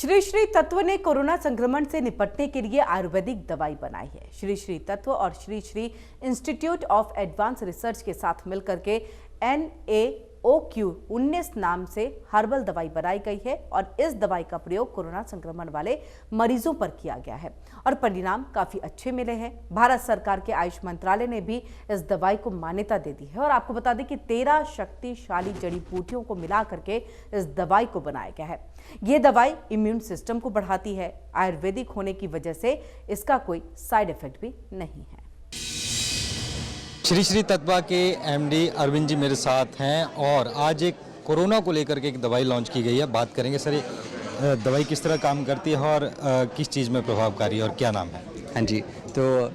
श्री श्री तत्व ने कोरोना संक्रमण से निपटने के लिए आयुर्वेदिक दवाई बनाई है। श्री श्री तत्व और Shri Shri institute of advance research के साथ मिलकर के NaOQ19 नाम से हर्बल दवाई बनाई गई है और इस दवाई का प्रयोग कोरोना संक्रमण वाले मरीजों पर किया गया है और परिणाम काफी अच्छे मिले हैं। भारत सरकार के आयुष मंत्रालय ने भी इस दवाई को मान्यता दे दी है और आपको बता दें कि 13 शक्तिशाली जड़ी बूटियों को मिला करके इस दवाई को बनाया गया है। ये दवाई इम्यून सिस्टम को बढ़ाती है। आयुर्वेदिक होने की वजह से इसका कोई साइड इफेक्ट भी नहीं है। श्री श्री तत्वा के एमडी अरविंद जी मेरे साथ हैं और आज एक कोरोना को लेकर के एक दवाई लॉन्च की गई है। बात करेंगे सर, ये दवाई किस तरह काम करती है और किस चीज़ में प्रभावकारी है और क्या नाम है? हाँ जी, तो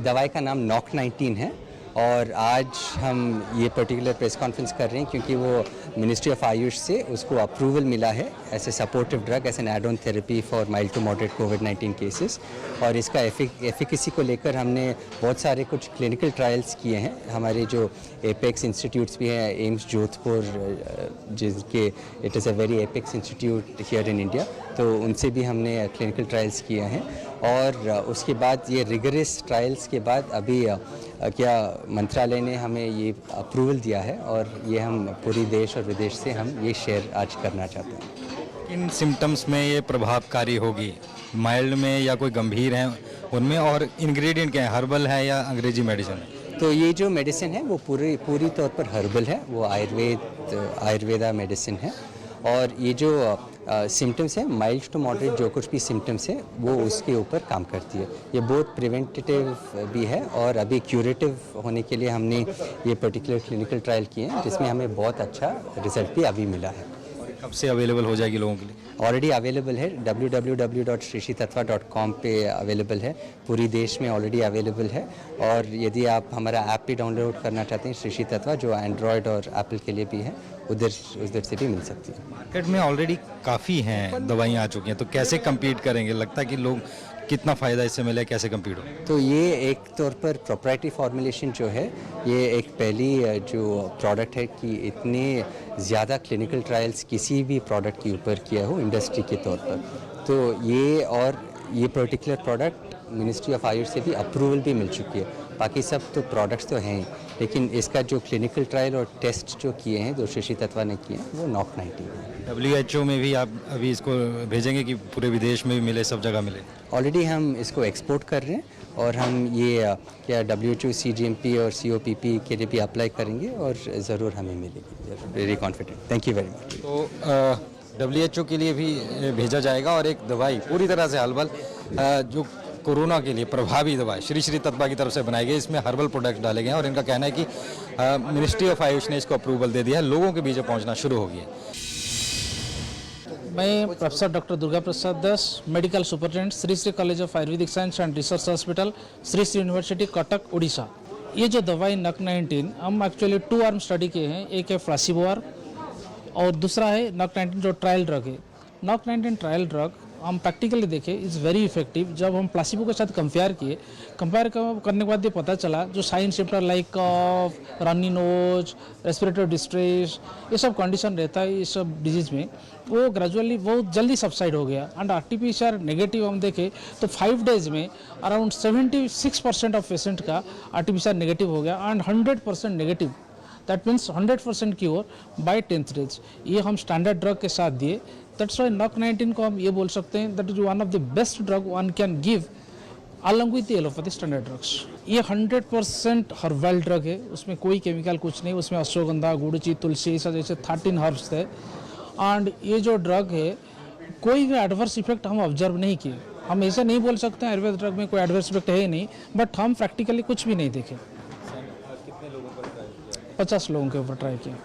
दवाई का नाम NOC19 है और आज हम ये पर्टिकुलर प्रेस कॉन्फ्रेंस कर रहे हैं क्योंकि वो मिनिस्ट्री ऑफ आयुष से उसको अप्रूवल मिला है as a supportive drug, as an add on therapy for mild to moderate कोविड-19 केसेस। और इसका एफिकेसी को लेकर हमने बहुत सारे कुछ क्लिनिकल ट्रायल्स किए हैं। हमारे जो एपेक्स इंस्टीट्यूट्स भी हैं, एम्स जोधपुर, जिसके it is a very apex institute here in India, तो उनसे भी हमने क्लिनिकल ट्रायल्स किए हैं। और उसके बाद ये रिगरस ट्रायल्स के बाद अभी क्या मंत्रालय ने हमें ये अप्रूवल दिया है और ये हम पूरी देश और विदेश से हम ये शेयर आज करना चाहते हैं। किन सिम्टम्स में ये प्रभावकारी होगी? माइल्ड में या कोई गंभीर है उनमें? और इंग्रेडिएंट क्या है, हर्बल है या अंग्रेजी मेडिसिन है? तो ये जो मेडिसिन है वो पूरी तौर पर हर्बल है, वो आयुर्वेदा मेडिसिन है। और ये जो सिम्टम्स हैं, माइल्ड टू मॉडरेट जो कुछ भी सिम्टम्स हैं, वो उसके ऊपर काम करती है। ये बहुत प्रिवेंटिव भी है और अभी क्यूरेटिव होने के लिए हमने ये पर्टिकुलर क्लिनिकल ट्रायल किए हैं जिसमें हमें बहुत अच्छा रिजल्ट भी अभी मिला है। कब से अवेलेबल हो जाएगी लोगों के लिए? ऑलरेडी अवेलेबल है, www.shrishritatva.com पे अवेलेबल है, पूरी देश में ऑलरेडी अवेलेबल है। और यदि आप हमारा ऐप भी डाउनलोड करना चाहते हैं, श्री श्री तत्वा, जो एंड्रॉयड और एप्पल के लिए भी है, उधर से भी मिल सकती है। मार्केट में ऑलरेडी काफ़ी हैं दवाइयाँ आ चुकी हैं, तो कैसे कम्पीट करेंगे? लगता है कि लोग कितना फ़ायदा इससे मिले, कैसे कम्पीट हो? तो ये एक तौर पर प्रोप्राइटरी फॉर्मुलेशन जो है, ये एक पहली जो प्रोडक्ट है कि इतने ज़्यादा क्लिनिकल ट्रायल्स किसी भी प्रोडक्ट के ऊपर किया हो इंडस्ट्री के तौर पर। तो ये particular product ministry of Ayush से भी अप्रूवल भी मिल चुकी है। बाकी सब तो प्रोडक्ट्स तो हैं, लेकिन इसका जो क्लिनिकल ट्रायल और टेस्ट जो किए हैं, जो श्री श्री तत्वा ने किए हैं, वो NOC19 है। WHO में भी आप अभी इसको भेजेंगे कि पूरे विदेश में भी मिले, सब जगह मिले? ऑलरेडी हम इसको एक्सपोर्ट कर रहे हैं और हम ये क्या WHO, CGMP और COPP के लिए भी अप्लाई करेंगे और ज़रूर हमें मिलेगी। Very confident. Thank you very much. तो WHO के लिए भी भेजा जाएगा और एक दवाई पूरी तरह से हर्बल जो कोरोना के लिए प्रभावी दवाई श्री श्री तत्वा की तरफ से बनाई गई, इसमें हर्बल प्रोडक्ट डाले गए हैं और इनका कहना है कि मिनिस्ट्री ऑफ आयुष ने इसको अप्रूवल दे दिया है, लोगों के बीच पहुंचना शुरू हो गया। मैं professor doctor Durga Prasad Das, medical superintendent, Shri Shri college of Ayurvedic science and research hospital, Shri Shri university Cuttack, Orissa. ये जो दवाई NOC19 हम एक्चुअली 2 आर्म स्टडी किए हैं, एक है प्लासिबो आर्म और दूसरा है NOC19 जो ट्रायल ड्रग है। NOC19 ट्रायल ड्रग हम प्रैक्टिकली देखें इज़ वेरी इफेक्टिव। जब हम प्लासिबो के साथ कंपेयर करने के बाद ये पता चला जो साइन सिम्टम लाइक कॉफ, रनी नोज, रेस्पिरेटरी डिस्ट्रेस, ये सब कंडीशन रहता है इस सब डिजीज़ में, वो ग्रेजुअली बहुत जल्दी सबसाइड हो गया। एंड RT-PCR नेगेटिव हम देखें तो 5 डेज में अराउंड 76% ऑफ पेशेंट का RT-PCR नेगेटिव हो गया and 100% negative, that means 100% cure by 10th days. ये हम स्टैंडर्ड ड्रग के साथ दिए। दैट्स वाई NOC19 को हम ये बोल सकते हैं that is one of the best drug one can give along with the allopathy standard drugs. ये 100% हर्बल ड्रग है, उसमें कोई केमिकल कुछ नहीं, उसमें अश्वगंधा, गुड़ची, तुलसी, ऐसा जैसे 13 हर्ब्स थे। एंड ये जो ड्रग है कोई भी एडवर्स इफेक्ट हम ऑब्जर्व नहीं किए। हम ऐसे नहीं बोल सकते हैं आयुर्वेद ड्रग में कोई एडवर्स इफेक्ट है ही नहीं, बट हम प्रैक्टिकली कुछ भी नहीं देखे। 50 लोगों के ऊपर ट्राई किया।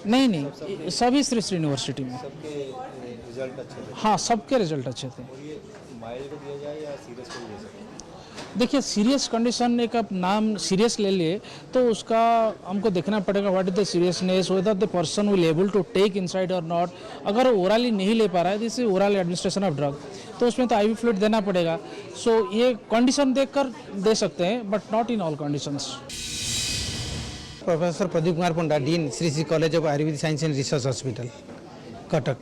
नहीं, सभी श्री श्री यूनिवर्सिटी में। सबके रिजल्ट अच्छे थे? हाँ, सबके रिजल्ट अच्छे थे। माइल्ड को दिया जाए या सीरियस को दिया जाए? देखिए, सीरियस कंडीशन एक आप नाम सीरियस ले लिए तो उसका हमको देखना पड़ेगा what is the seriousness, whether the person will able to take inside और नॉट। अगर ओरली नहीं ले पा रहा है, this is oral administration of drug, तो उसमें तो IV फ्लूइड देना पड़ेगा। सो ये कंडीशन देखकर दे सकते हैं, but not in all conditions. Professor Pradeep Kumar Panda, dean, Shri Shri college of Ayurvedic science and research hospital, Cuttack.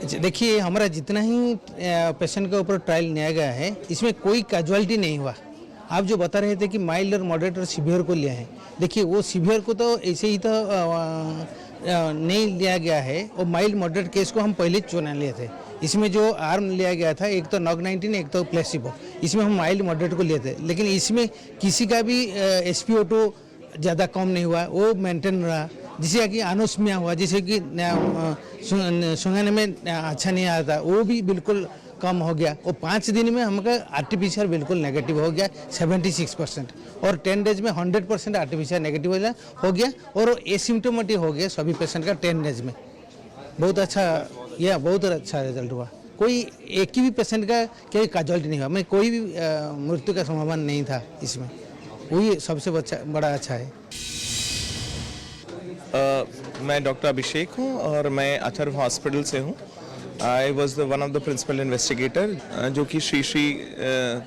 देखिए, हमारा जितना ही पेशेंट के ऊपर ट्रायल लिया गया है, इसमें कोई कैजुअलिटी नहीं हुआ। आप जो बता रहे थे कि माइल्ड और मॉडरेट और सीवियर को लिया है, देखिए वो सीवियर को तो ऐसे ही तो नहीं लिया गया है, और माइल्ड मॉडरेट केस को हम पहले चुना लिए थे। इसमें जो आर्म लिया गया था, एक तो NOC19, एक तो प्लेसिबो, इसमें हम माइल्ड मॉडरेट को लिए थे। लेकिन इसमें किसी का भी SpO2 ज़्यादा कम नहीं हुआ, वो मेंटेन रहा, जिससे कि अनोस्मिया हुआ, जिससे कि सुंघने में अच्छा नहीं आता, वो भी बिल्कुल कम हो गया। और 5 दिन में हमका RT-PCR बिल्कुल नेगेटिव हो गया 76%, और 10 डेज में 100% RT-PCR नेगेटिव हो गया, और एसिम्टोमेटिक हो गया सभी पेशेंट का 10 डेज में। बहुत अच्छा रिजल्ट हुआ। कोई एक ही भी पेशेंट का कोई कैजुअलिटी नहीं हुआ, मैं कोई भी मृत्यु का संभावना नहीं था इसमें, वही सबसे बड़ा अच्छा है। मैं डॉक्टर अभिषेक हूँ और मैं अथर्व हॉस्पिटल से हूँ। I was one of the principal investigator, जो कि श्री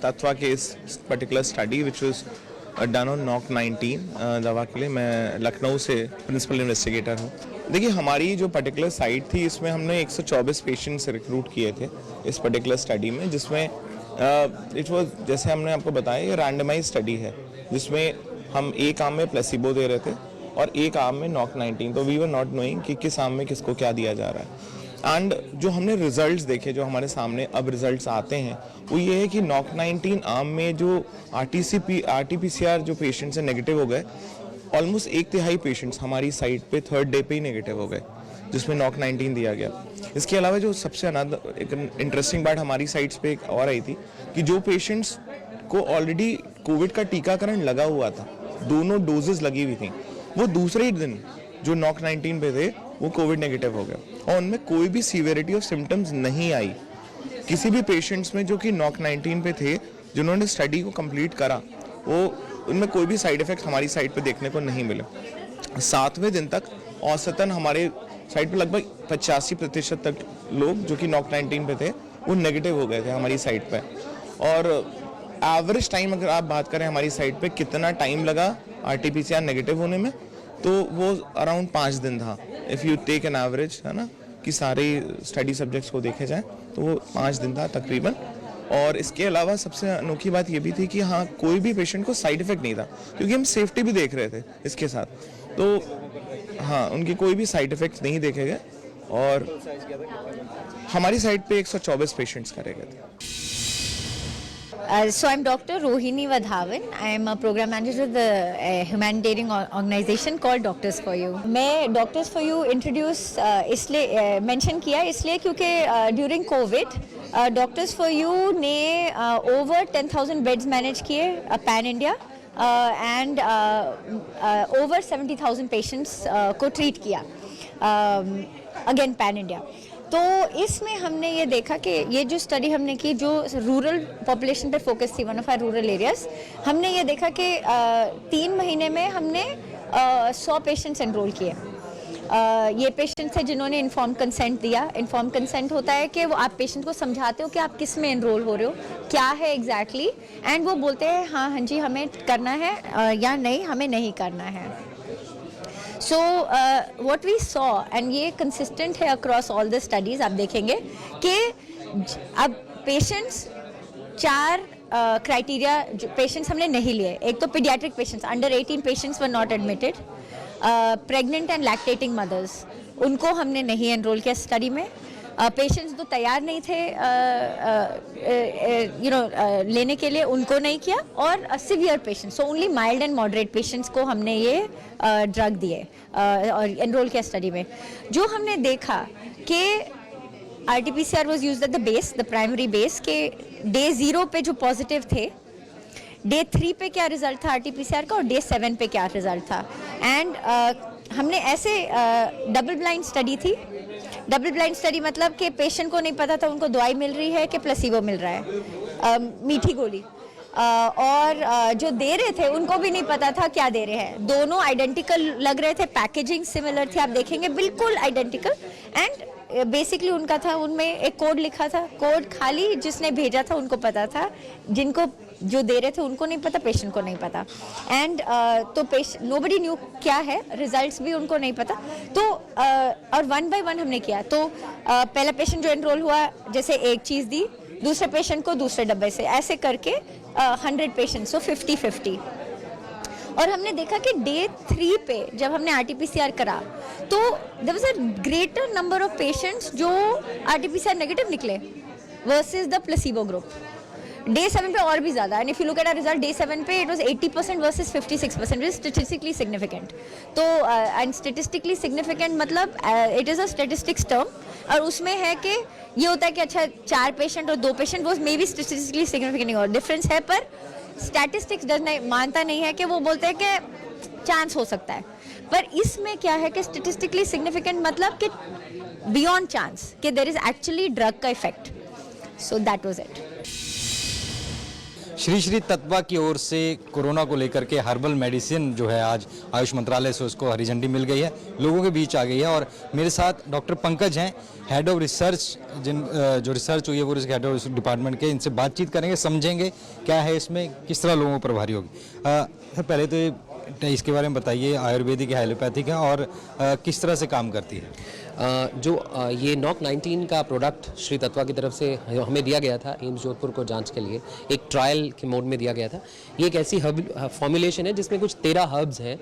तत्वा के इस particular study which was done on NOC19 दवा के लिए मैं लखनऊ से प्रिंसिपल इन्वेस्टिगेटर हूँ। देखिए, हमारी जो पर्टिकुलर साइट थी, इसमें हमने 124 पेशेंट्स रिक्रूट किए थे इस पर्टिकुलर स्टडी में, जिसमें इट वॉज, जैसे हमने आपको बताया, ये रैंडमाइज स्टडी है, जिसमें हम एक आर्म में प्लेसिबो दे रहे थे और एक आर्म में NOC19। तो वी वर नॉट नोइंग कि किस आर्म में किसको क्या दिया जा रहा है। एंड जो हमने रिजल्ट्स देखे, जो हमारे सामने अब रिजल्ट्स आते हैं, वो ये है कि NOC19 आर्म में जो RT-PCR जो पेशेंट्स हैं नेगेटिव हो गए, ऑलमोस्ट 1/3 पेशेंट्स हमारी साइट पे 3rd डे पे ही नेगेटिव हो गए, जिसमें NOC19 दिया गया। इसके अलावा जो सबसे एक इंटरेस्टिंग बात हमारी साइट्स पे एक और आई थी कि जो पेशेंट्स को ऑलरेडी कोविड का टीकाकरण लगा हुआ था, दोनों डोजेस लगी हुई थी, वो दूसरे ही दिन जो NOC19 पे थे वो कोविड नेगेटिव हो गया, और उनमें कोई भी सीवियरिटी ऑफ सिम्टम्स नहीं आई। किसी भी पेशेंट्स में जो कि NOC19 पे थे, जिन्होंने स्टडी को कंप्लीट करा, वो उनमें कोई भी साइड इफेक्ट हमारी साइट पे देखने को नहीं मिले। 7वें दिन तक औसतन हमारे साइट पे लगभग 85% तक लोग जो कि NOC19 पे थे वो नेगेटिव हो गए थे हमारी साइट पे। और एवरेज टाइम अगर आप बात करें हमारी साइट पे कितना टाइम लगा RT-PCR नेगेटिव होने में, तो वो अराउंड 5 दिन था। If you take an average, है ना, कि सारे स्टडी सब्जेक्ट्स को देखे जाए तो वो 5 दिन था तकरीबन। और इसके अलावा सबसे अनोखी बात ये भी थी कि हाँ, कोई भी पेशेंट को साइड इफेक्ट नहीं था, क्योंकि हम सेफ्टी भी देख रहे थे इसके साथ। तो हाँ, उनकी कोई भी साइड इफेक्ट्स नहीं देखे गए, और हमारी साइट पे 124 पेशेंट्स करे गए थे। So I'm Dr. Rohini Vadhavan. I am a program manager of the humanitarian organization called Doctors for You. मैं Doctors for You introduce इसलिए mention किया इसलिए क्योंकि during COVID Doctors for You ने over 10,000 beds manage किए pan India and over 70,000 patients को treat किया again pan India. तो इसमें हमने ये देखा कि ये जो स्टडी हमने की, जो रूरल पॉपुलेशन पे फोकस थी, one of our rural areas, हमने ये देखा कि 3 महीने में हमने 100 पेशेंट्स एनरोल किए। ये पेशेंट्स थे जिन्होंने इन्फॉर्म कंसेंट दिया। इन्फॉर्म कंसेंट होता है कि वो आप पेशेंट को समझाते हो कि आप किस में एनरोल हो रहे हो, क्या है एग्जैक्टली, एंड वो बोलते हैं हाँ जी हमें करना है या नहीं हमें नहीं करना है। So what we saw, and ये consistent है across all the studies, आप देखेंगे कि अब पेशेंट्स 4 क्राइटेरिया पेशेंट्स हमने नहीं लिए। एक तो paediatric patients, under 18 patients were not admitted, pregnant and lactating mothers, उनको हमने नहीं एनरोल किया स्टडी में। पेशेंट्स तो तैयार नहीं थे लेने के लिए, उनको नहीं किया। और severe patients, so only mild and moderate patients को हमने ये ड्रग दिए और एनरोल किया स्टडी में। जो हमने देखा कि RT-PCR was used at the base, the primary base, के डे 0 पे जो पॉजिटिव थे, डे 3 पे क्या रिजल्ट था RT-PCR का और डे 7 पे क्या रिजल्ट था। एंड हमने ऐसे डबल ब्लाइंड स्टडी थी। डबल ब्लाइंड स्टडी मतलब कि पेशेंट को नहीं पता था उनको दवाई मिल रही है कि प्लेसिबो मिल रहा है, मीठी गोली, और जो दे रहे थे उनको भी नहीं पता था क्या दे रहे हैं। दोनों आइडेंटिकल लग रहे थे, पैकेजिंग सिमिलर थी, आप देखेंगे बिल्कुल आइडेंटिकल। एंड बेसिकली उनका था, उनमें एक कोड लिखा था, कोड खाली जिसने भेजा था उनको पता था, जिनको जो दे रहे थे उनको नहीं पता, पेशेंट को नहीं पता। एंड तो नोबडी न्यू क्या है, रिजल्ट्स भी उनको नहीं पता। तो और 1 by 1 हमने किया। तो पहला पेशेंट जो एनरोल हुआ, जैसे एक चीज़ दी, दूसरे पेशेंट को दूसरे डब्बे से, ऐसे करके 100 पेशेंट्स, सो 50-50। और हमने देखा कि डे 3 पे जब हमने RT-PCR करा तो there was a greater number of patients जो RT-PCR नेगेटिव निकले versus the placebo group. Day 7 पे और भी ज़्यादा, and if you look at our result, day 7 पे it was 80% versus 56%, which is statistically significant. तो एंड स्टैटिस्टिकली सिग्निफिकेंट मतलब it is a statistics term, और उसमें है कि ये होता है कि अच्छा 4 पेशेंट और 2 पेशेंट, वो मे बी स्टैटिस्टिकली सिग्निफिकेंट नहीं, और डिफरेंस है, पर स्टैटिस्टिक्स मानता नहीं है, कि वो बोलते हैं कि चांस हो सकता है। पर इसमें क्या है कि स्टैटिस्टिकली सिग्निफिकेंट मतलब कि बियॉन्ड चांस, कि देयर इज एक्चुअली ड्रग का effect. So that was it. Shri Shri Tattva की ओर से कोरोना को लेकर के हर्बल मेडिसिन जो है आज आयुष मंत्रालय से उसको हरी झंडी मिल गई है, लोगों के बीच आ गई है। और मेरे साथ डॉक्टर पंकज हैं, हेड ऑफ रिसर्च, जो रिसर्च हुई है वो हेड ऑफ डिपार्टमेंट के। इनसे बातचीत करेंगे, समझेंगे क्या है इसमें, किस तरह लोगों को प्रभारी होगी। सर पहले तो इसके बारे में बताइए, आयुर्वेदिक या एलोपैथिक है और किस तरह से काम करती है। ये NOC-19 का प्रोडक्ट श्री तत्वा की तरफ से हमें दिया गया था एम्स जोधपुर को जांच के लिए, एक ट्रायल के मोड में दिया गया था। ये एक ऐसी हर्ब फॉर्मुलेशन है जिसमें कुछ 13 हर्ब्स हैं।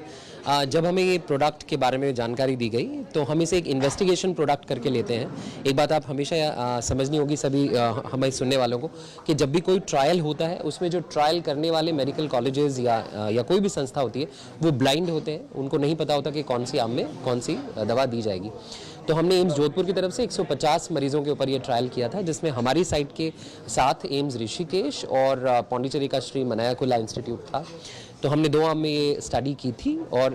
जब हमें ये प्रोडक्ट के बारे में जानकारी दी गई तो हम इसे एक इन्वेस्टिगेशन प्रोडक्ट करके लेते हैं। एक बात आप हमेशा समझनी होगी सभी हमारे सुनने वालों को, कि जब भी कोई ट्रायल होता है उसमें जो ट्रायल करने वाले मेडिकल कॉलेजेस या कोई भी संस्था होती है वो ब्लाइंड होते हैं, उनको नहीं पता होता कि कौन सी आम में कौन सी दवा दी जाएगी। तो हमने एम्स जोधपुर की तरफ से 150 मरीजों के ऊपर ये ट्रायल किया था, जिसमें हमारी साइट के साथ एम्स ऋषिकेश और पौंडीचेरी का श्री मनायाकुला इंस्टीट्यूट था। तो हमने 2 आम में ये स्टडी की थी, और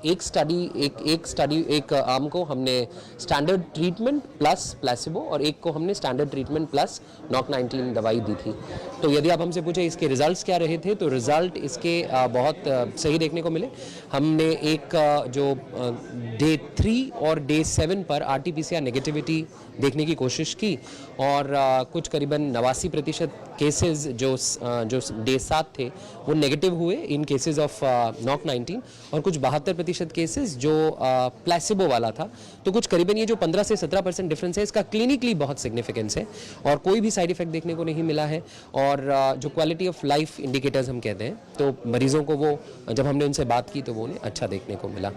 एक आम को हमने स्टैंडर्ड ट्रीटमेंट प्लस प्लेसिबो, और एक को हमने स्टैंडर्ड ट्रीटमेंट प्लस NOC-19 दवाई दी थी। तो यदि आप हमसे पूछे इसके रिजल्ट्स क्या रहे थे, तो रिजल्ट इसके बहुत सही देखने को मिले। हमने एक जो डे 3 और डे 7 पर RT-PCR नेगेटिविटी देखने की कोशिश की, और कुछ करीबन 89% केसेस जो डे 7 थे वो नेगेटिव हुए इन केसेस ऑफ NOC-19, और कुछ 72% केसेस जो प्लेसिबो वाला था। तो कुछ करीबन ये जो 15 से 17% डिफरेंस है, इसका क्लिनिकली बहुत सिग्निफिकेंस है, और कोई भी साइड इफेक्ट देखने को नहीं मिला है। और जो क्वालिटी ऑफ लाइफ इंडिकेटर्स हम कहते हैं, तो मरीजों को वो जब हमने उनसे बात की तो वो उन्हें अच्छा देखने को मिला।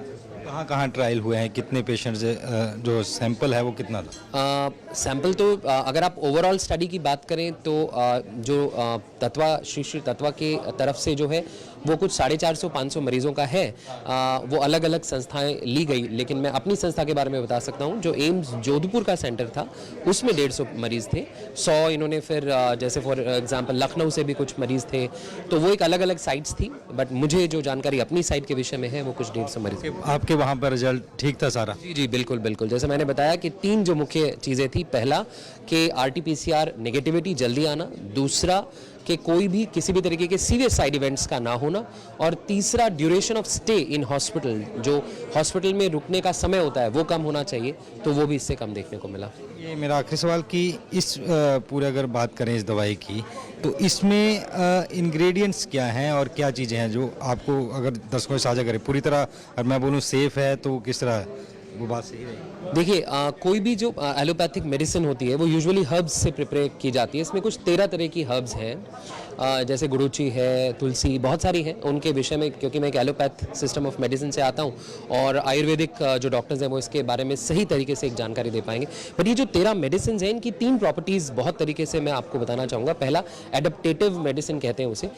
कहाँ कहाँ ट्रायल हुए हैं, कितने पेशेंट्स, जो सैंपल है वो कितना था? सैंपल तो अगर आप ओवरऑल स्टडी की बात करें तो जो तत्वा श्री तत्वा के तरफ से जो है वो कुछ 450-500 मरीजों का है। वो अलग अलग संस्थाएं ली गई, लेकिन मैं अपनी संस्था के बारे में बता सकता हूं। जो एम्स जोधपुर का सेंटर था उसमें 150 मरीज थे, 100 इन्होंने फिर जैसे फॉर एग्जांपल लखनऊ से भी कुछ मरीज थे। तो वो एक अलग अलग साइट्स थी, बट मुझे जो जानकारी अपनी साइट के विषय में है वो कुछ 150 मरीज। आपके वहाँ पर रिजल्ट ठीक था सारा? जी बिल्कुल बिल्कुल। जैसे मैंने बताया कि 3 जो मुख्य चीज़ें थी, पहला कि RT-PCR नेगेटिविटी जल्दी आना, दूसरा कि कोई भी किसी भी तरीके के सीरियस साइड इवेंट्स का ना होना, और तीसरा duration of stay in hospital, जो हॉस्पिटल में रुकने का समय होता है वो कम होना चाहिए, तो वो भी इससे कम देखने को मिला। ये मेरा आखिरी सवाल कि इस पूरे अगर बात करें इस दवाई की, तो इसमें इंग्रेडिएंट्स क्या हैं और क्या चीज़ें हैं जो आपको, अगर दर्शकों से साझा करें पूरी तरह, अगर मैं बोलूँ सेफ़ है तो किस तरह वो बात सही रहेगी? देखिए कोई भी जो एलोपैथिक मेडिसिन होती है वो यूजुअली हर्ब्स से प्रिपेयर की जाती है। इसमें कुछ 13 तरह की हर्ब्स हैं, जैसे गुड़ूची है, तुलसी, बहुत सारी हैं। उनके विषय में, क्योंकि मैं एक एलोपैथ सिस्टम ऑफ मेडिसिन से आता हूं, और आयुर्वेदिक जो डॉक्टर्स हैं वो इसके बारे में सही तरीके से एक जानकारी दे पाएंगे। बट ये जो 13 मेडिसिन हैं, इनकी 3 प्रॉपर्टीज़ बहुत तरीके से मैं आपको बताना चाहूँगा। पहला, एडेप्टेटिव मेडिसिन कहते हैं उसे।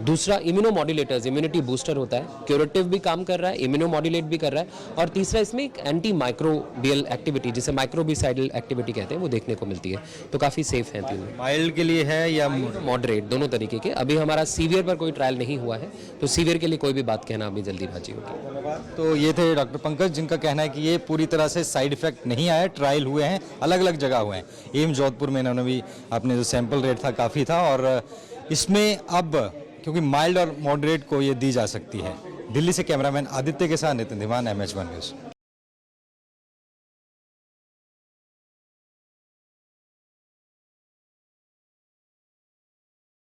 दूसरा, इम्यूनोमॉड्यूलेटर्स, इम्यूनिटी बूस्टर होता है, क्यूरेटिव भी काम कर रहा है, इम्यूनोमॉड्यूलेट भी कर रहा है। और तीसरा, इसमें एक एंटी माइक्रोबियल एक्टिविटी, जिसे माइक्रोबिसाइडल एक्टिविटी कहते हैं, वो देखने को मिलती है। तो काफ़ी सेफ हैं तीनों। माइल्ड के लिए है या मॉडरेट, दोनों तरीके के। अभी हमारा सीवियर पर कोई ट्रायल नहीं हुआ है, तो सीवियर के लिए कोई भी बात कहना अभी जल्दीबाजी होगी। तो ये थे डॉक्टर पंकज, जिनका कहना है कि ये पूरी तरह से साइड इफेक्ट नहीं आया, ट्रायल हुए हैं, अलग अलग जगह हुए हैं। एम्स जोधपुर में इन्होंने भी, अपने जो सैंपल रेट था काफ़ी था, और इसमें अब क्योंकि माइल्ड और मॉडरेट को ये दी जा सकती है। दिल्ली से कैमरामैन आदित्य के साथ नितिन दीवान, MH1 न्यूज़।